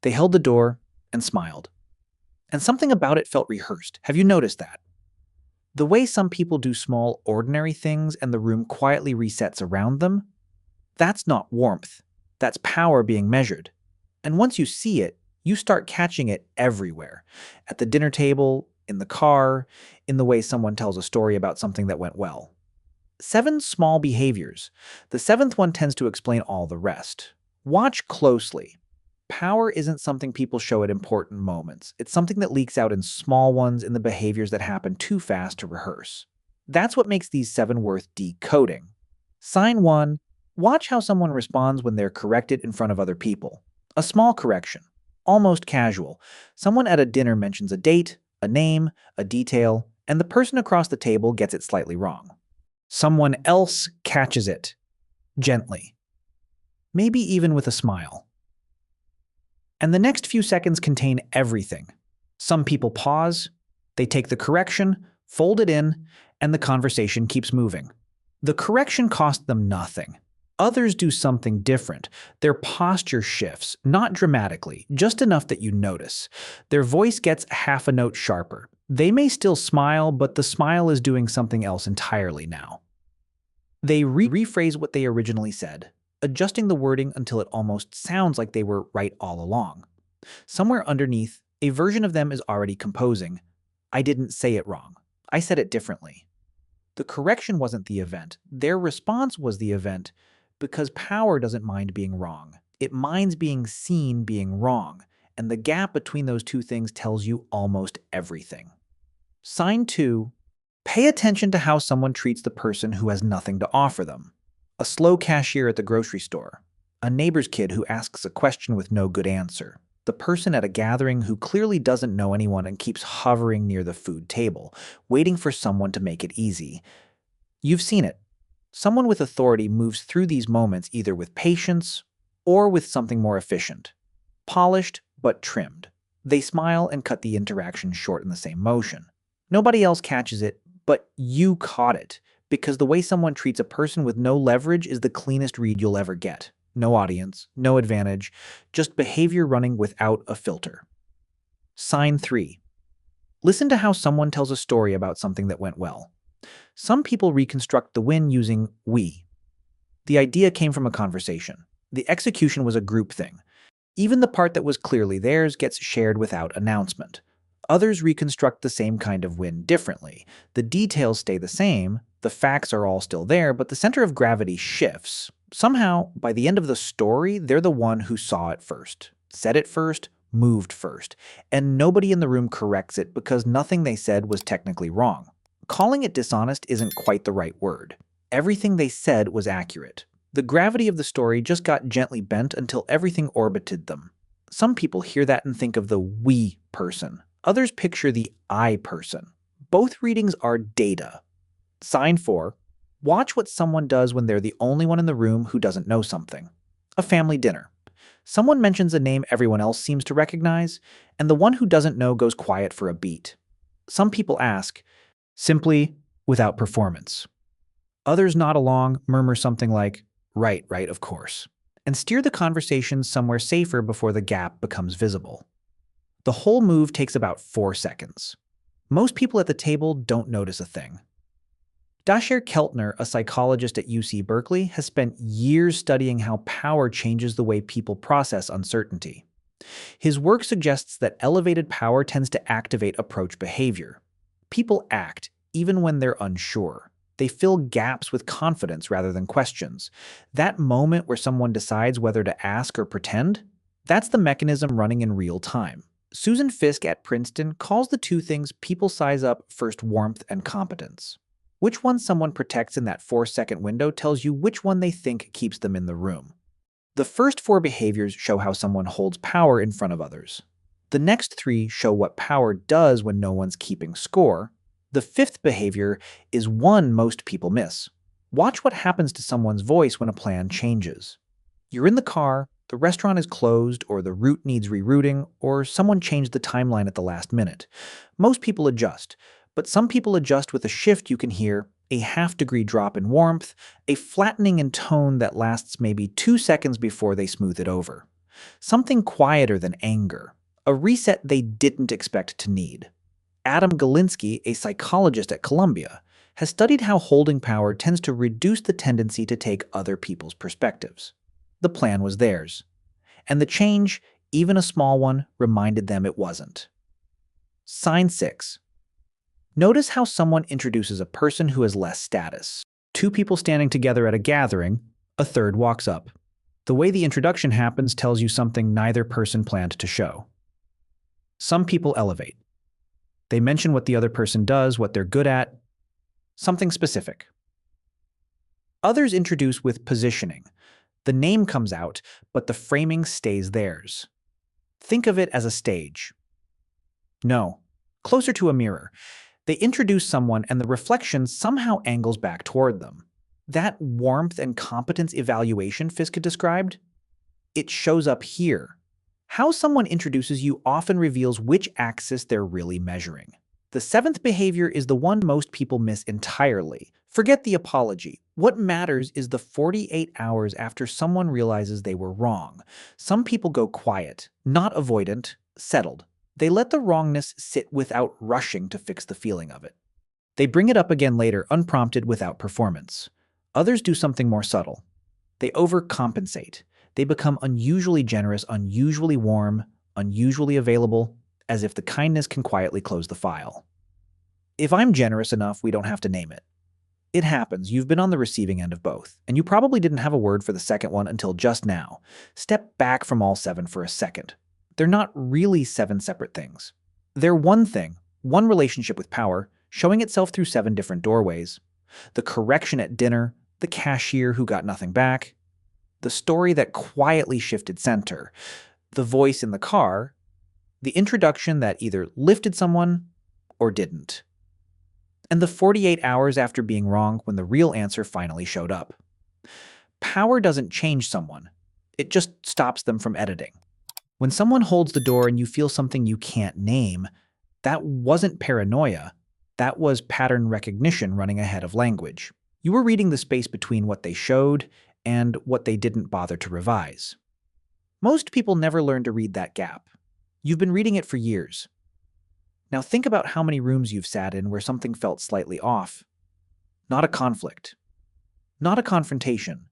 They held the door and smiled. And something about it felt rehearsed. Have you noticed that? The way some people do small, ordinary things and the room quietly resets around them? That's not warmth. That's power being measured. And once you see it, you start catching it everywhere. At the dinner table, in the car, in the way someone tells a story about something that went well. 7 small behaviors. The 7th one tends to explain all the rest. Watch closely. Power isn't something people show at important moments. It's something that leaks out in small ones in the behaviors that happen too fast to rehearse. That's what makes these 7 worth decoding. Sign 1. Watch how someone responds when they're corrected in front of other people. A small correction. Almost casual. Someone at a dinner mentions a date, a name, a detail, and the person across the table gets it slightly wrong. Someone else catches it. Gently. Maybe even with a smile. And the next few seconds contain everything. Some people pause, they take the correction, fold it in, and the conversation keeps moving. The correction cost them nothing. Others do something different. Their posture shifts, not dramatically, just enough that you notice. Their voice gets half a note sharper. They may still smile, but the smile is doing something else entirely now. They rephrase what they originally said, adjusting the wording until it almost sounds like they were right all along. Somewhere underneath, a version of them is already composing, "I didn't say it wrong. I said it differently." The correction wasn't the event. Their response was the event, because power doesn't mind being wrong. It minds being seen being wrong, and the gap between those two things tells you almost everything. Sign 2. Pay attention to how someone treats the person who has nothing to offer them. A slow cashier at the grocery store. A neighbor's kid who asks a question with no good answer. The person at a gathering who clearly doesn't know anyone and keeps hovering near the food table, waiting for someone to make it easy. You've seen it. Someone with authority moves through these moments either with patience or with something more efficient. Polished, but trimmed. They smile and cut the interaction short in the same motion. Nobody else catches it, but you caught it, because the way someone treats a person with no leverage is the cleanest read you'll ever get. No audience, no advantage, just behavior running without a filter. Sign 3. Listen to how someone tells a story about something that went well. Some people reconstruct the win using "we." The idea came from a conversation. The execution was a group thing. Even the part that was clearly theirs gets shared without announcement. Others reconstruct the same kind of win differently. The details stay the same, the facts are all still there, but the center of gravity shifts. Somehow, by the end of the story, they're the one who saw it first, said it first, moved first, and nobody in the room corrects it because nothing they said was technically wrong. Calling it dishonest isn't quite the right word. Everything they said was accurate. The gravity of the story just got gently bent until everything orbited them. Some people hear that and think of the "we" person. Others picture the "I" person. Both readings are data. Sign 4. Watch what someone does when they're the only one in the room who doesn't know something. A family dinner. Someone mentions a name everyone else seems to recognize, and the one who doesn't know goes quiet for a beat. Some people ask, simply, without performance. Others nod along, murmur something like, right, of course, and steer the conversation somewhere safer before the gap becomes visible. The whole move takes about 4 seconds. Most people at the table don't notice a thing. Dasher Keltner, a psychologist at UC Berkeley, has spent years studying how power changes the way people process uncertainty. His work suggests that elevated power tends to activate approach behavior. People act, even when they're unsure. They fill gaps with confidence rather than questions. That moment where someone decides whether to ask or pretend, that's the mechanism running in real time. Susan Fiske at Princeton calls the two things people size up first warmth and competence. Which one someone protects in that 4-second window tells you which one they think keeps them in the room. The first 4 behaviors show how someone holds power in front of others. The next 3 show what power does when no one's keeping score. The 5th behavior is one most people miss. Watch what happens to someone's voice when a plan changes. You're in the car, the restaurant is closed, or the route needs rerouting, or someone changed the timeline at the last minute. Most people adjust, but some people adjust with a shift you can hear, a half-degree drop in warmth, a flattening in tone that lasts maybe 2 seconds before they smooth it over. something quieter than anger, a reset they didn't expect to need. Adam Galinsky, a psychologist at Columbia, has studied how holding power tends to reduce the tendency to take other people's perspectives. The plan was theirs, and the change, even a small one, reminded them it wasn't. Sign 6. Notice how someone introduces a person who has less status. Two people standing together at a gathering, a third walks up. The way the introduction happens tells you something neither person planned to show. Some people elevate. They mention what the other person does, what they're good at, something specific. Others introduce with positioning. The name comes out, but the framing stays theirs. Think of it as a stage. No, closer to a mirror. They introduce someone and the reflection somehow angles back toward them. That warmth and competence evaluation Fiske described, it shows up here. How someone introduces you often reveals which axis they're really measuring. The 7th behavior is the one most people miss entirely. Forget the apology. What matters is the 48 hours after someone realizes they were wrong. Some people go quiet, not avoidant, settled. They let the wrongness sit without rushing to fix the feeling of it. They bring it up again later, unprompted, without performance. Others do something more subtle. They overcompensate. They become unusually generous, unusually warm, unusually available, as if the kindness can quietly close the file. If I'm generous enough, we don't have to name it. It happens. You've been on the receiving end of both, and you probably didn't have a word for the second one until just now. Step back from all 7 for a second. They're not really 7 separate things. They're one thing, one relationship with power, showing itself through 7 different doorways. The correction at dinner, the cashier who got nothing back, the story that quietly shifted center, the voice in the car, the introduction that either lifted someone or didn't, and the 48 hours after being wrong when the real answer finally showed up. Power doesn't change someone. It just stops them from editing. When someone holds the door and you feel something you can't name, that wasn't paranoia. That was pattern recognition running ahead of language. You were reading the space between what they showed and what they didn't bother to revise. Most people never learn to read that gap. You've been reading it for years. Now think about how many rooms you've sat in where something felt slightly off. Not a conflict. Not a confrontation.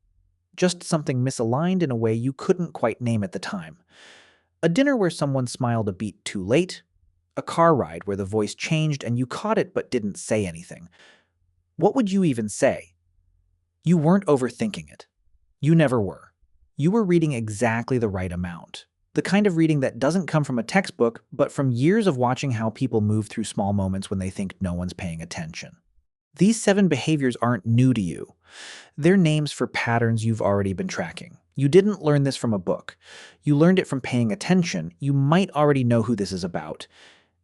Just something misaligned in a way you couldn't quite name at the time. A dinner where someone smiled a beat too late. A car ride where the voice changed and you caught it but didn't say anything. What would you even say? You weren't overthinking it. You never were. You were reading exactly the right amount. The kind of reading that doesn't come from a textbook, but from years of watching how people move through small moments when they think no one's paying attention. These 7 behaviors aren't new to you. They're names for patterns you've already been tracking. You didn't learn this from a book. You learned it from paying attention. You might already know who this is about.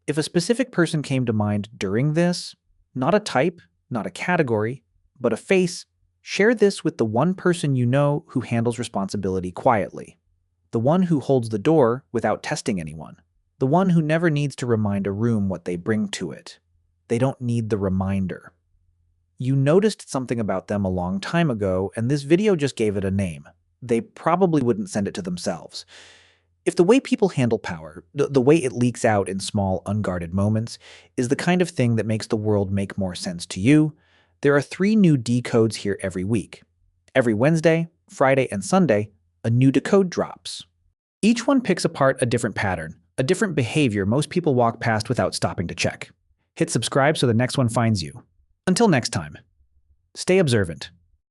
If a specific person came to mind during this, not a type, not a category, but a face, share this with the one person you know who handles responsibility quietly. The one who holds the door without testing anyone. The one who never needs to remind a room what they bring to it. They don't need the reminder. You noticed something about them a long time ago, and this video just gave it a name. They probably wouldn't send it to themselves. If the way people handle power, the way it leaks out in small, unguarded moments, is the kind of thing that makes the world make more sense to you, there are 3 new decodes here every week. Every Wednesday, Friday, and Sunday, a new decode drops. Each one picks apart a different pattern, a different behavior most people walk past without stopping to check. Hit subscribe so the next one finds you. Until next time, stay observant.